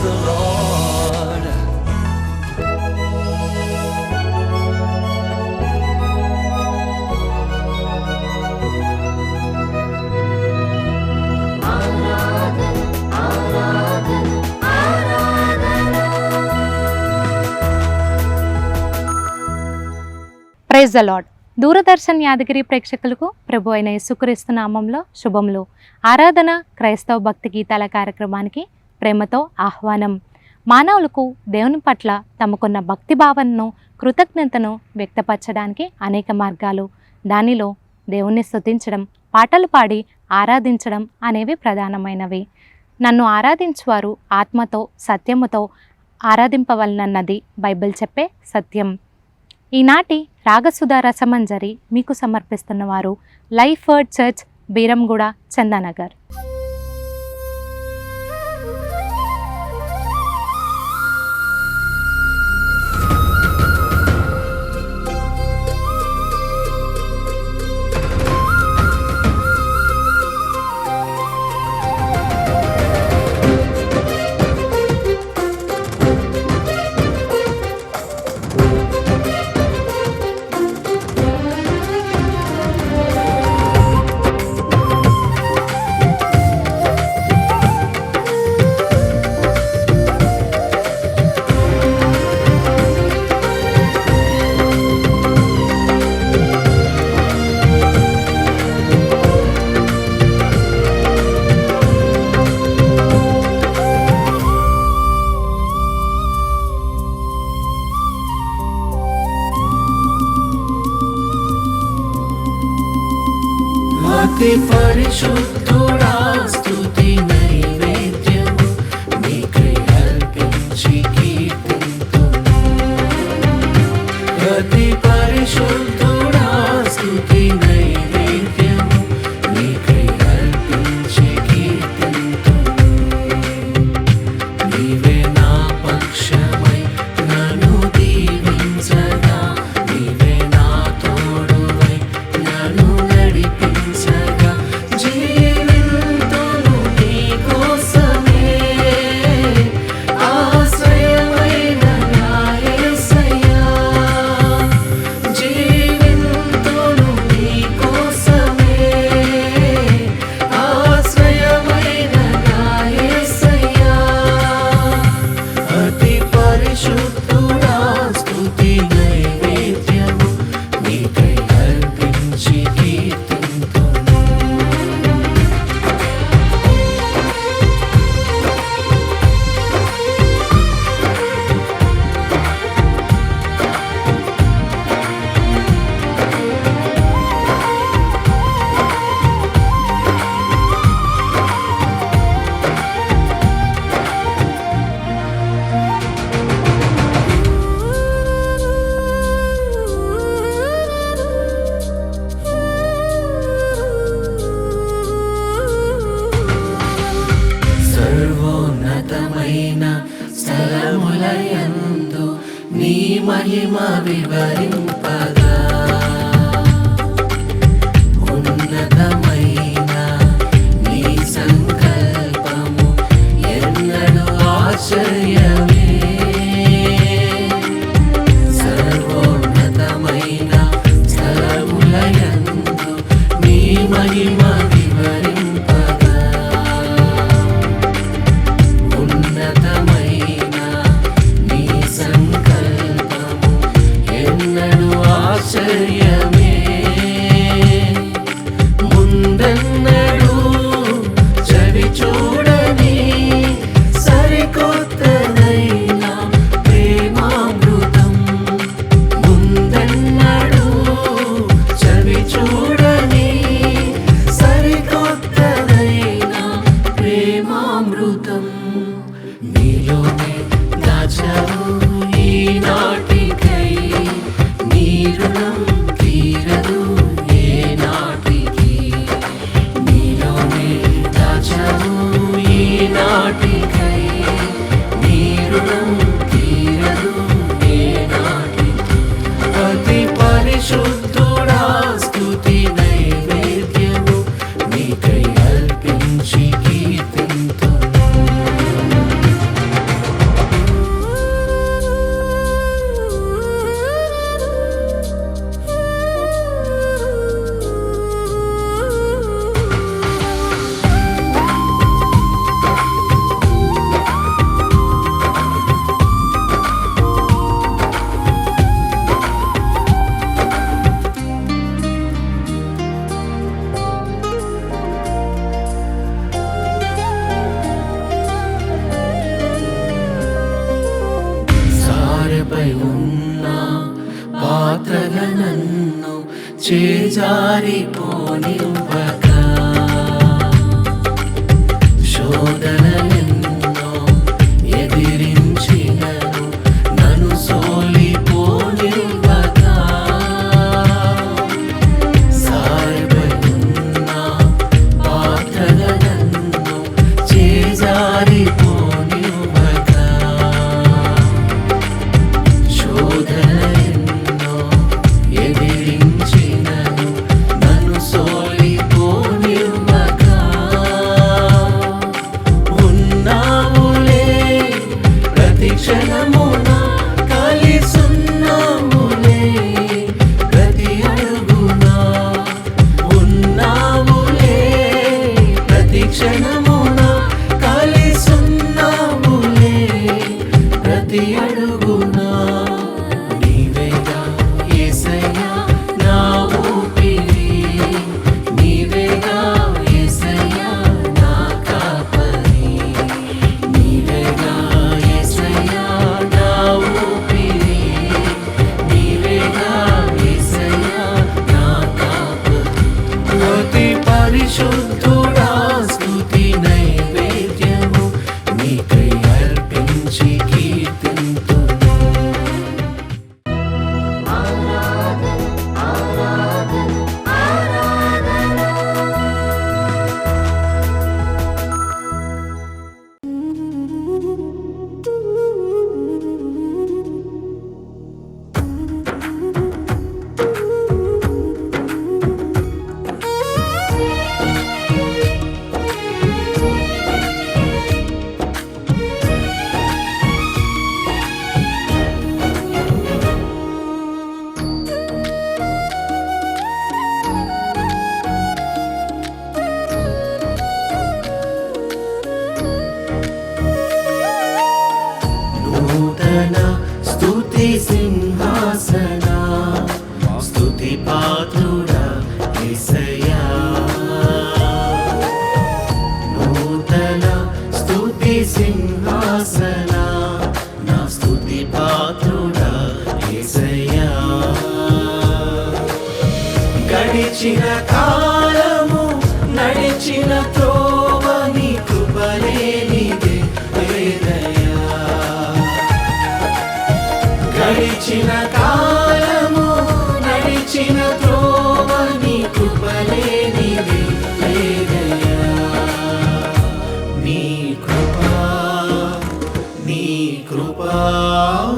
the Lord. Praise the Lord. Doordarshan Yadagiri ప్రేక్షకులకు ప్రభు అయిన యేసుక్రీస్తు నామంలో శుభములు. ఆరాధన క్రైస్తవ భక్తి గీతాల కార్యక్రమానికి ప్రేమతో ఆహ్వానం. మానవులకు దేవుని పట్ల తమకున్న భక్తి భావనను, కృతజ్ఞతను వ్యక్తపరచడానికి అనేక మార్గాలు. దానిలో దేవుణ్ణి స్తుతించడం, పాటలు పాడి ఆరాధించడం అనేవి ప్రధానమైనవి. నన్ను ఆరాధించువారు ఆత్మతో సత్యముతో ఆరాధింపవలనన్నది బైబిల్ చెప్పే సత్యం. ఈనాటి రాగసుధా రసమంజరి మీకు సమర్పిస్తున్నవారు life word church, Beeramguda, Chandanagar. అతి పరిశుద్ధుడా స్తుతి నైవేద్యము నీకై అర్పించి కీర్తింతును. అతి పరిశుద్ధుడా స్తుతి నైవేద్యము నీకై అర్పించి కీర్తింతును. నీవే నా పక్షమై నన్ను దీవించగా, నీవే నా తోడువై నన్ను నడిపించగా, జీవింతును నీ కోసమే ఆశ్రయమైన నా యేసయ్యా. జీవింతును నీ కోసమే ఆశ్రయమైన నా యేసయ్యా. అతి పరిశుద్ధుడా స్తుతి నైవేద్యము నీకై అర్పించి కీర్తింతును. సర్వోన్నతమైన స్థలములయందు నీ మహిమ వివరింపగా, ఉన్నతమైన నీ సంకల్పము ఎన్నడూ ఆశ్చర్యమే. సర్వోన్నతమైన స్థలములయందు నీ మహిమ వివరింపగా, ఉన్నతమైన నీ సంకల్పము ఎన్నడూ ఆశ్చర్యమే. ముందెన్నడూ చవి చూడని సరికొత్తదైన ప్రేమామృతం, ముందెన్నడూ చవి చూడని సరికొత్తదైన ప్రేమామృతం నీలోనే దాచావు ఈనాటికై. నీ రుణం తీరదు ఏనాటికి. నీలోనే దాచావు ఈనాటికై. నీ రుణం తీరదు ఏనాటికి. అతి పరిశుద్ధుడా స్తుతి నైవేద్యము నీకై అర్పించి కీర్తింతును. సారెపై ఉన్న పాత్రగా నన్ను చేజారిపోనివ్వక శోధనలెన్నో ఎదిరించినను నన్ను సోలిపోనివ్వక సారెపై ఉన్న పాత్రగా నన్ను చేజారిపోనివ్వక శోధనలెన్నో ఎదిరించినను నన్ను సోలిపోనివ్వక ఉన్నావులే ప్రతి క్షణమున కలిసున్నాములే ప్రతి అడుగునా ఉన్నావులే ప్రతి క్షణమున కలిసున్నాములే ప్రతి అడుగునా నీవేగా యేసయ్యా నా ఊపిరి నీవేగా యేసయ్యా నా కాపరి నీవేగా యేసయ్యా నా ఊపిరి నీవేగా యేసయ్యా నా కాపరి అతి పరిశుద్ధుడా స్తుతి నైవేద్యము నీకై అర్పించి కీర్తింతును నూతన స్తుతి సింహాసన స్తుతి పాత్రుడా యేసయ్యా నూతన స్తుతి సింహాసన నా స్తుతి పాత్రుడా యేసయ్యా గడిచిన కాలము నడిచిన త్రోవ నీ కృపలేనిదే లేదయ్యా గడిచిన కాలము నడిచిన త్రోవ నీ కృపలేనిదే లేదయ్యా నీ కృపా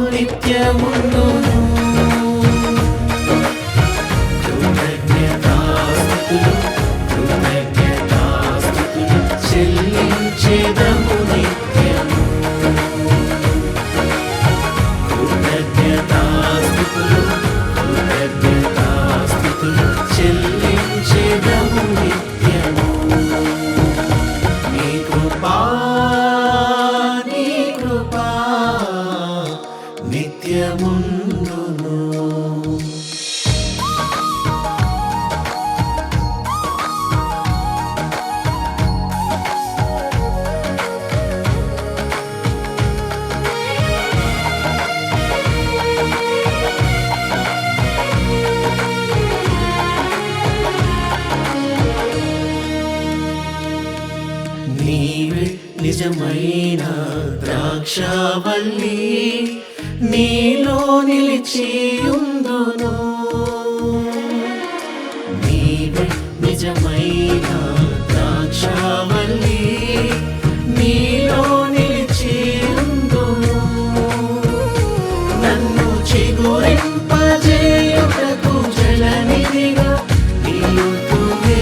నిత్యముందును కృతజ్ఞతాస్తుతులు చెల్లించెదము నిత్యము కృతజ్ఞతాస్తుతులు చెల్లించెదము నిత్యము నీ కృపా నిత్యముందును నీవే నిజమైన ద్రాక్షావల్లి నీలో నిలిచియుందును నీవే నిజమైన ద్రాక్షావల్లి నీలో నిలిచియుందును నన్ను చిగురింపజేయుటకు జలనిధిగా నిలుతువే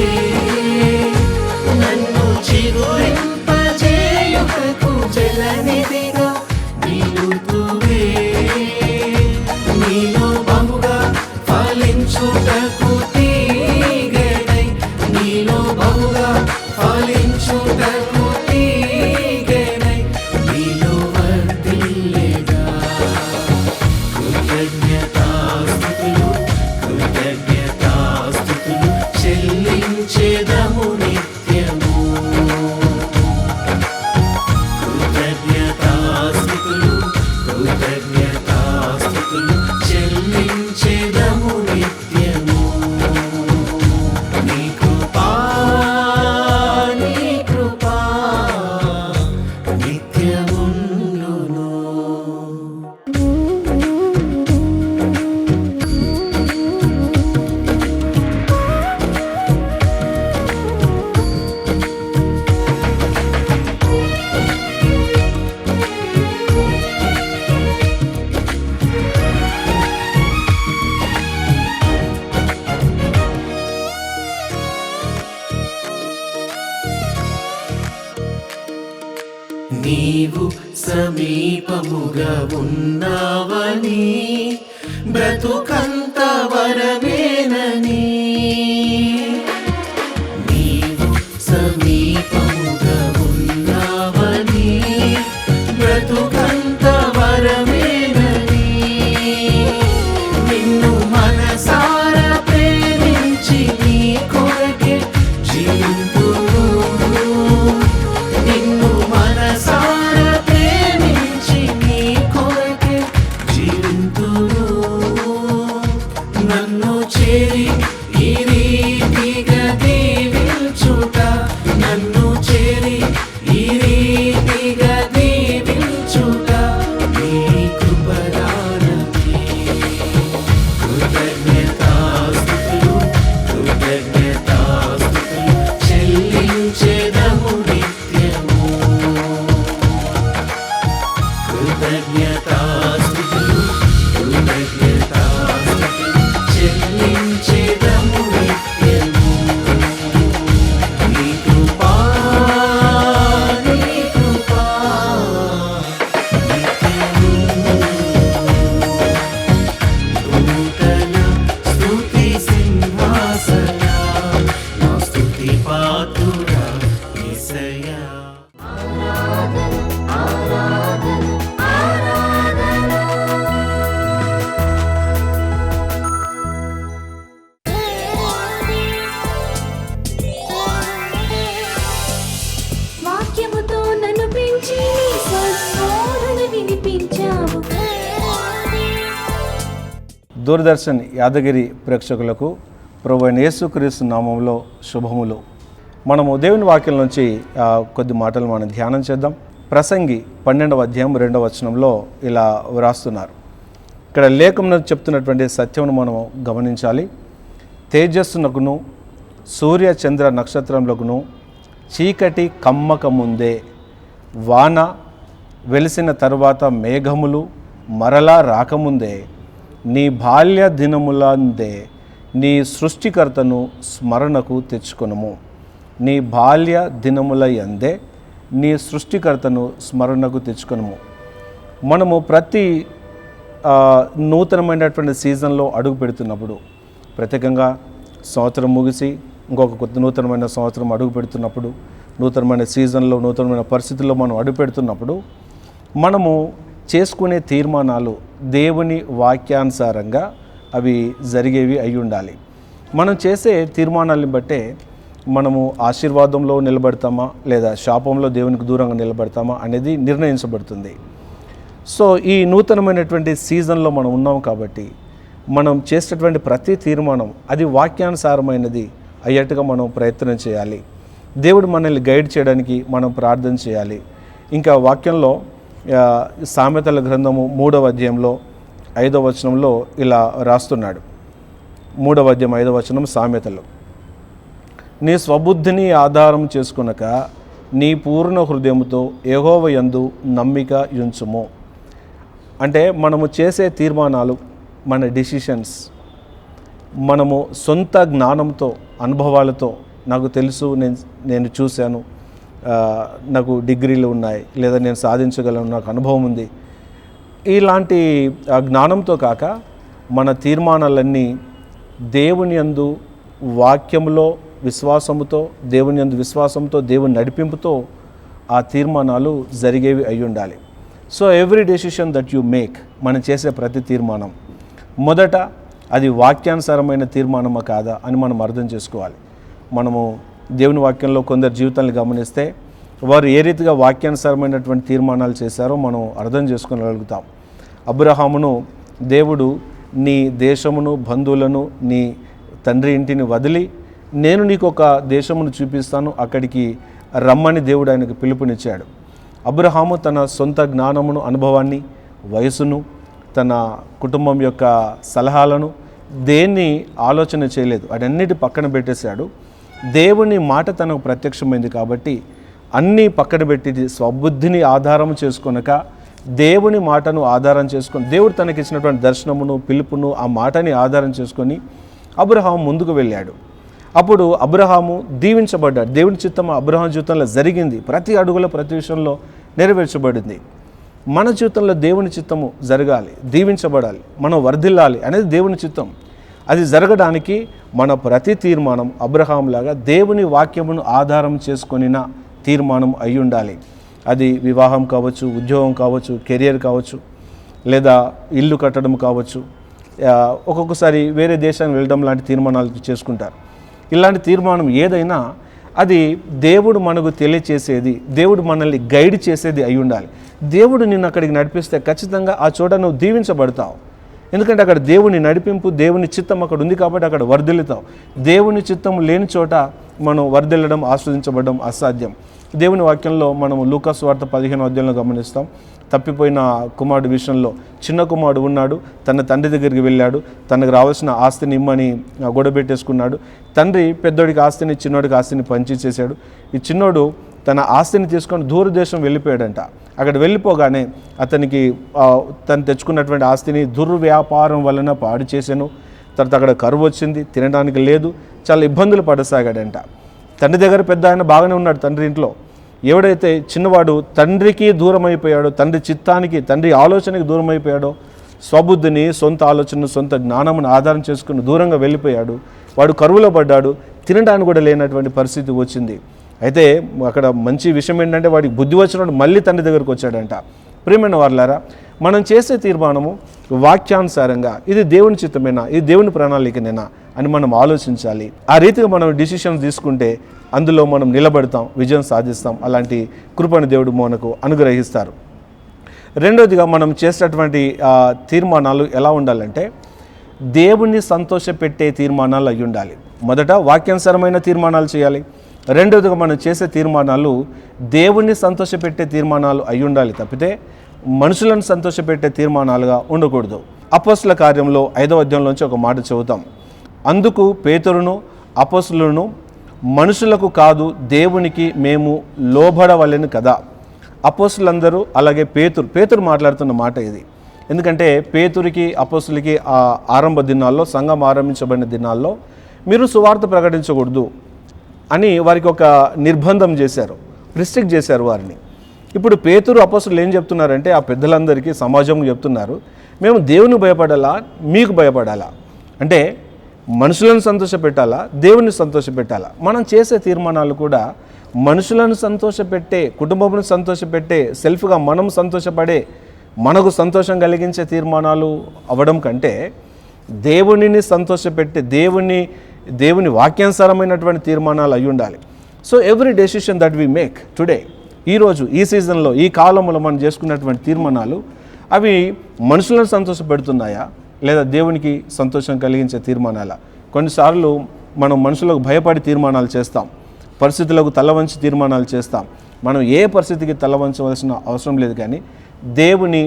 నన్ను చిగురింపజేయుటకు జలనిధిగా నిలుతువే నీలో బహుగా సమీపముగా ఉన్నావని, బ్రతుకంత వరమేనని. నీవు సమీపముగా ఉన్నావని, బ్రతుకంత వరమేనని. నిన్ను మనసారా ప్రేమించి నీ కొరకే జీవింతును. నిన్ను మనసారా ప్రేమించి నీ కొరకే జీవింతును. నన్ను చేరి ఈ రీతిగా దీవించుట, నన్ను చేరి ఈ రీతిగా దీవించుట నీ కృపదానమే. కృతజ్ఞతాస్తుతులు కృతజ్ఞతాస్తుతులు చెల్లించెదము నిత్యము. కృతజ్ఞతాస్తుతులు కృతజ్ఞతాస్తుతులు చెల్లించెదము నిత్యము. నీ కృపా నీ కృపా నిత్యము. నూతన స్తుతి సింహాసన, నా స్తుతి పాత్రుడా యేసయ్యా. వాక్యముతో నన్ను పెంచి నీ స్వస్వరాన్ని వినిపించావు. దూరదర్శన్ యాదగిరి ప్రేక్షకులకు ప్రభువైన యేసుక్రీస్తు నామంలో శుభములు. మనము దేవుని వాక్యం నుంచి కొద్ది మాటలు మనం ధ్యానం చేద్దాం. ప్రసంగి 12వ అధ్యాయం 2వ వచనంలో ఇలా వ్రాస్తున్నారు. ఇక్కడ లేఖంలో చెప్తున్నటువంటి సత్యమును మనం గమనించాలి. తేజస్సునకును సూర్య చంద్ర నక్షత్రములకును చీకటి కమ్మక ముందే, వాన వెలిసిన తరువాత మేఘములు మరలా రాకముందే, నీ బాల్య దినములందే నీ సృష్టికర్తను స్మరణకు తెచ్చుకొనుము. నీ బాల్య దినముల యందే నీ సృష్టికర్తను స్మరణకు తెచ్చుకొనుము. మనము ప్రతి నూతనమైనటువంటి సీజన్లో అడుగు పెడుతున్నప్పుడు, ప్రత్యేకంగా సంవత్సరం ముగిసి ఇంకొక కొత్త నూతనమైన సంవత్సరం అడుగు పెడుతున్నప్పుడు, నూతనమైన సీజన్లో నూతనమైన పరిస్థితుల్లో మనం అడుగు పెడుతున్నప్పుడు మనము చేసుకునే తీర్మానాలు దేవుని వాక్యానుసారంగా అవి జరిగేవి అయి ఉండాలి. మనం చేసే తీర్మానాలను బట్టే మనము ఆశీర్వాదంలో నిలబడతామా లేదా శాపంలో దేవునికి దూరంగా నిలబడతామా అనేది నిర్ణయించబడుతుంది. సో ఈ నూతనమైనటువంటి సీజన్లో మనం ఉన్నాం కాబట్టి మనం చేసేటువంటి ప్రతి తీర్మానం అది వాక్యానుసారమైనది అయ్యేట్టుగా మనం ప్రయత్నం చేయాలి. దేవుడు మనల్ని గైడ్ చేయడానికి మనం ప్రార్థన చేయాలి. ఇంకా వాక్యంలో సామెతల గ్రంథము 3వ అధ్యాయంలో 5వ వచనంలో ఇలా రాస్తున్నాడు. 3వ అధ్యాయం 5వ వచనం సామెతలు, నీ స్వబుద్ధిని ఆధారం చేసుకొనక నీ పూర్ణ హృదయముతో యెహోవా యందు నమ్మిక ఉంచుము. అంటే మనము చేసే తీర్మానాలు, మన డెసిషన్స్, మనము సొంత జ్ఞానంతో అనుభవాలతో, నాకు తెలుసు, నేను చూశాను, నాకు డిగ్రీలు ఉన్నాయి, లేదా నేను సాధించగలను, నాకు అనుభవం ఉంది, ఇలాంటి జ్ఞానంతో కాక మన తీర్మానాలన్నీ దేవుని యందు వాక్యములో విశ్వాసముతో, దేవుని యందు విశ్వాసంతో, దేవుని నడిపింపుతో ఆ తీర్మానాలు జరిగేవి అయి ఉండాలి. So every decision that you make, మనం చేసే ప్రతి తీర్మానం మొదట అది వాక్యానుసారమైన తీర్మానమా కాదా అని మనం అర్థం చేసుకోవాలి. మనము దేవుని వాక్యంలో కొందరు జీవితాలను గమనిస్తే వారు ఏ రీతిగా వాక్యానుసారమైనటువంటి తీర్మానాలు చేశారో మనం అర్థం చేసుకోగలుగుతాం. అబ్రహామును దేవుడు నీ దేశమును, బంధువులను, నీ తండ్రి ఇంటిని వదిలి నేను నీకు ఒక దేశమును చూపిస్తాను, అక్కడికి రమ్మని దేవుడు ఆయనకు పిలుపునిచ్చాడు. అబ్రహాము తన సొంత జ్ఞానమును, అనుభవాన్ని, వయసును, తన కుటుంబం యొక్క సలహాలను దేన్ని ఆలోచన చేయలేదు, వాటన్నిటి పక్కన పెట్టేశాడు. దేవుని మాట తనకు ప్రత్యక్షమైంది కాబట్టి అన్నీ పక్కన పెట్టి స్వబుద్ధిని ఆధారం చేసుకొనక దేవుని మాటను ఆధారం చేసుకొని, దేవుడు తనకిచ్చినటువంటి దర్శనమును, పిలుపును, ఆ మాటని ఆధారం చేసుకొని అబ్రహాము ముందుకు వెళ్ళాడు. అప్పుడు అబ్రహాము దీవించబడ్డాడు. దేవుని చిత్తం అబ్రహాం జీవితంలో జరిగింది. ప్రతి అడుగులో, ప్రతి విషయంలో నెరవేర్చబడింది. మన జీవితంలో దేవుని చిత్తము జరగాలి, దీవించబడాలి, మనం వర్ధిల్లాలి అనేది దేవుని చిత్తం. అది జరగడానికి మన ప్రతి తీర్మానం అబ్రహాంలాగా దేవుని వాక్యమును ఆధారం చేసుకొనిన తీర్మానం అయి ఉండాలి. అది వివాహం కావచ్చు, ఉద్యోగం కావచ్చు, కెరియర్ కావచ్చు, లేదా ఇల్లు కట్టడం కావచ్చు, ఒక్కొక్కసారి వేరే దేశానికి వెళ్ళడం లాంటి తీర్మానాలు చేసుకుంటారు. ఇలాంటి తీర్మానం ఏదైనా అది దేవుడు మనకు తెలియచేసేది, దేవుడు మనల్ని గైడ్ చేసేది అయి ఉండాలి. దేవుడు నిన్ను అక్కడికి నడిపిస్తే ఖచ్చితంగా ఆ చోట నువ్వు దీవించబడతావు. ఎందుకంటే అక్కడ దేవుని నడిపింపు, దేవుని చిత్తం అక్కడ ఉంది కాబట్టి అక్కడ వర్ధిల్లుతావు. దేవుని చిత్తం లేని చోట మనం వర్ధిల్లడం, ఆస్వాదించబడడం అసాధ్యం. దేవుని వాక్యంలో మనం లూకా సువార్త 15వ అధ్యాయంలో గమనిస్తాం. తప్పిపోయిన కుమారుడు విషయంలో చిన్న కుమారుడు ఉన్నాడు, తన తండ్రి దగ్గరికి వెళ్ళాడు, తనకు రావాల్సిన ఆస్తిని ఇమ్మని గొడవబెట్టేసుకున్నాడు. తండ్రి పెద్దోడికి ఆస్తిని, చిన్నోడికి ఆస్తిని పంచిచేశాడు. ఈ చిన్నోడు తన ఆస్తిని తీసుకొని దూరదేశం వెళ్ళిపోయాడంట. అక్కడ వెళ్ళిపోగానే అతనికి తను తెచ్చుకున్నటువంటి ఆస్తిని దుర్వ్యాపారం వలన పాడు చేశాను. తర్వాత అక్కడ కరువు వచ్చింది, తినడానికి లేదు, చాలా ఇబ్బందులు పడసాగాడంట. తండ్రి దగ్గర పెద్ద ఆయన బాగానే ఉన్నాడు తండ్రి ఇంట్లో. ఎవడైతే చిన్నవాడు తండ్రికి దూరం అయిపోయాడో, తండ్రి చిత్తానికి, తండ్రి ఆలోచనకి దూరం అయిపోయాడో, స్వబుద్ధిని, సొంత ఆలోచనను, సొంత జ్ఞానమును ఆధారం చేసుకుని దూరంగా వెళ్ళిపోయాడు. వాడు కరువులో పడ్డాడు, తినడానికి కూడా లేనటువంటి పరిస్థితి వచ్చింది. అయితే అక్కడ మంచి విషయం ఏంటంటే వాడికి బుద్ధి వచ్చినప్పుడు మళ్ళీ తండ్రి దగ్గరకు వచ్చాడంట. ప్రియమైన వారలారా, మనం చేసే తీర్మానము వాక్యానుసారంగా ఇది దేవుని చిత్తమేనా, ఇది దేవుని ప్రణాళికనేనా అని మనం ఆలోచించాలి. ఆ రీతిగా మనం డిసిషన్స్ తీసుకుంటే అందులో మనం నిలబడతాం, విజయం సాధిస్తాం. అలాంటి కృపను దేవుడు మనకు అనుగ్రహిస్తారు. రెండోదిగా మనం చేసేటటువంటి తీర్మానాలు ఎలా ఉండాలంటే దేవుణ్ణి సంతోషపెట్టే తీర్మానాలు అయి ఉండాలి. మొదట వాక్యానుసారమైన తీర్మానాలు చేయాలి. రెండోదిగా మనం చేసే తీర్మానాలు దేవుణ్ణి సంతోషపెట్టే తీర్మానాలు అయి ఉండాలి తప్పితే మనుషులను సంతోషపెట్టే తీర్మానాలుగా ఉండకూడదు. అపోస్తుల కార్యంలో 5వ అధ్యాయంలోంచి ఒక మాట చదువుతాం. అందుకు పేతురును అపోస్తులను మనుషులకు కాదు దేవునికి మేము లోబడవలెను కదా. అపోస్తులందరూ అలాగే పేతురు మాట్లాడుతున్న మాట ఇది. ఎందుకంటే పేతురికి, అపోస్తులకి ఆ ఆరంభ దినాల్లో, సంఘం ఆరంభించబడిన దినాల్లో మీరు సువార్త ప్రకటించకూడదు అని వారికి ఒక నిర్బంధం చేశారు, రిస్ట్రిక్ట్ చేశారు వారిని. ఇప్పుడు పేతురు, అపోస్తులు ఏం చెప్తున్నారంటే ఆ పెద్దలందరికీ, సమాజం చెప్తున్నారు, మేము దేవుని భయపడాలా, మీకు భయపడాలా? అంటే మనుషులను సంతోషపెట్టాలా, దేవుని సంతోషపెట్టాలా? మనం చేసే తీర్మానాలు కూడా మనుషులను సంతోషపెట్టే, కుటుంబమును సంతోషపెట్టే, సెల్ఫ్గా మనం సంతోషపడే, మనకు సంతోషం కలిగించే తీర్మానాలు అవ్వడం కంటే దేవునిని సంతోషపెట్టే, దేవుని వాక్యానుసారమైనటువంటి తీర్మానాలు అయి ఉండాలి. So every decision that we make today, ఈరోజు, ఈ సీజన్లో, ఈ కాలంలో మనం చేసుకున్నటువంటి తీర్మానాలు అవి మనుషులను సంతోషపెడుతున్నాయా లేదా దేవునికి సంతోషం కలిగించే తీర్మానాలా? కొన్నిసార్లు మనం మనుషులకు భయపడి తీర్మానాలు చేస్తాం, పరిస్థితులకు తలవంచి తీర్మానాలు చేస్తాం. మనం ఏ పరిస్థితికి తలవంచవలసిన అవసరం లేదు, కానీ దేవుని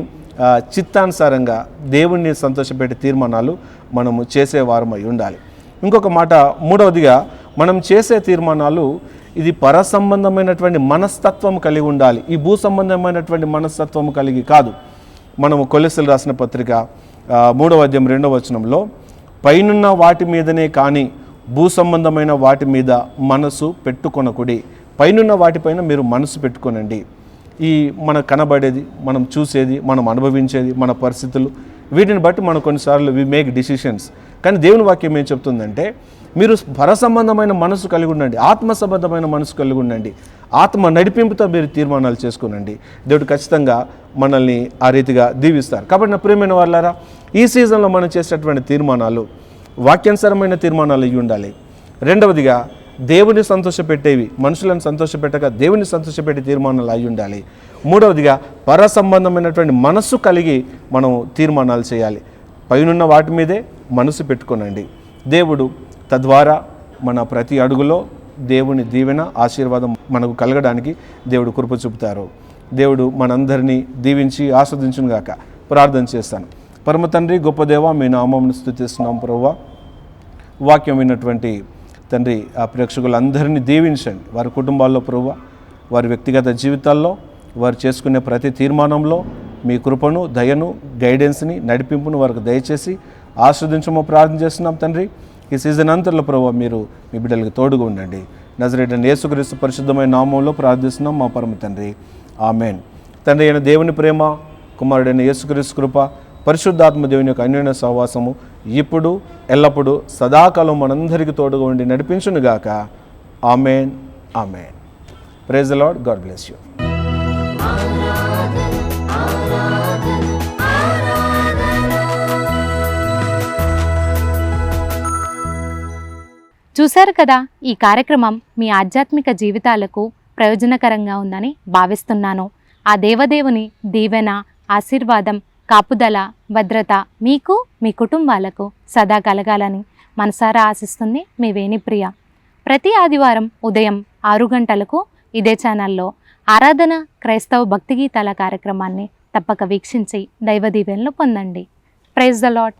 చిత్తానుసారంగా దేవుణ్ణి సంతోషపెట్టే తీర్మానాలు మనము చేసేవారమై ఉండాలి. ఇంకొక మాట, మూడవదిగా మనం చేసే తీర్మానాలు ఇది పరసంబంధమైనటువంటి మనస్తత్వం కలిగి ఉండాలి. ఈ భూ సంబంధమైనటువంటి మనస్తత్వం కలిగి కాదు. మనము కొలెస్సీలు రాసిన పత్రిక 3వ అధ్యాయం 2వ వచనంలో పైనున్న వాటి మీదనే కానీ భూ సంబంధమైన వాటి మీద మనసు పెట్టుకొనకుడి. పైనున్న వాటిపైన మీరు మనసు పెట్టుకొనండి. ఈ మన కనబడేది, మనం చూసేది, మనం అనుభవించేది, మన పరిస్థితులు, వీటిని బట్టి మనం కొన్నిసార్లు వి మేక్ డిసిషన్స్. కానీ దేవుని వాక్యం ఏం చెప్తుందంటే మీరు పరసంబంధమైన మనసు కలిగి ఉండండి, ఆత్మ సంబంధమైన మనసు కలిగి ఉండండి, ఆత్మ నడిపింపుతో మీరు తీర్మానాలు చేసుకునండి. దేవుడు ఖచ్చితంగా మనల్ని ఆ రీతిగా దీవిస్తారు. కాబట్టి నా ప్రియమైన వాళ్ళారా, ఈ సీజన్లో మనం చేసేటటువంటి తీర్మానాలు వాక్యానుసారమైన తీర్మానాలు అయ్యి ఉండాలి. రెండవదిగా దేవుని సంతోషపెట్టేవి, మనుషులను సంతోషపెట్టక దేవుని సంతోషపెట్టే తీర్మానాలు అయి ఉండాలి. మూడవదిగా పరసంబంధమైనటువంటి మనస్సు కలిగి మనం తీర్మానాలు చేయాలి. పైనున్న వాటి మీదే మనసు పెట్టుకోనండి. దేవుడు తద్వారా మన ప్రతి అడుగులో దేవుని దీవెన, ఆశీర్వాదం మనకు కలగడానికి దేవుడు కృప చూపుతారు. దేవుడు మనందరినీ దీవించి ఆస్వాదించునుగాక. ప్రార్థన చేస్తాను. పరమ తండ్రి, గొప్ప దేవ, మీ నామమును స్తుతిస్తున్నాం ప్రభువా. వాక్యం విన్నటువంటి తండ్రి, ఆ ప్రేక్షకులందరినీ దీవించండి. వారి కుటుంబాల్లో ప్రభువా, వారి వ్యక్తిగత జీవితాల్లో, వారు చేసుకునే ప్రతి తీర్మానంలో మీ కృపను, దయను, గైడెన్స్ని, నడిపింపును వారికి దయచేసి ఆస్వాదించమో ప్రార్థన చేస్తున్నాం తండ్రి. ఈ సీజన్ అంతట్లో ప్రభువా మీరు మీ బిడ్డలకు తోడుగా ఉండండి. నజరేయుడైన యేసుక్రీస్తు పరిశుద్ధమైన నామంలో ప్రార్థిస్తున్నాం మా పరమ తండ్రి, ఆమెన్. తండ్రి అయిన దేవుని ప్రేమ, కుమారుడైన యేసుక్రీస్తు కృప, పరిశుద్ధాత్మ దేవుని యొక్క అన్యోన్య సహవాసము ఇప్పుడు ఎల్లప్పుడూ సదాకాలం మనందరికీ తోడుగా ఉండి నడిపించునుగాక. Amen, amen. Praise the Lord. God bless you. చూశారు కదా, ఈ కార్యక్రమం మీ ఆధ్యాత్మిక జీవితాలకు ప్రయోజనకరంగా ఉందని భావిస్తున్నాను. ఆ దేవదేవుని దీవెన, ఆశీర్వాదం, కాపుదల, భద్రత మీకు, మీ కుటుంబాలకు సదా కలగాలని మనసారా ఆశిస్తుంది మీ వేణిప్రియ. ప్రతి ఆదివారం ఉదయం 6 గంటలకు ఇదే ఛానల్లో ఆరాధన క్రైస్తవ భక్తి గీతాల కార్యక్రమాన్ని తప్పక వీక్షించి దైవ దీవెనలు పొందండి. Praise the lord.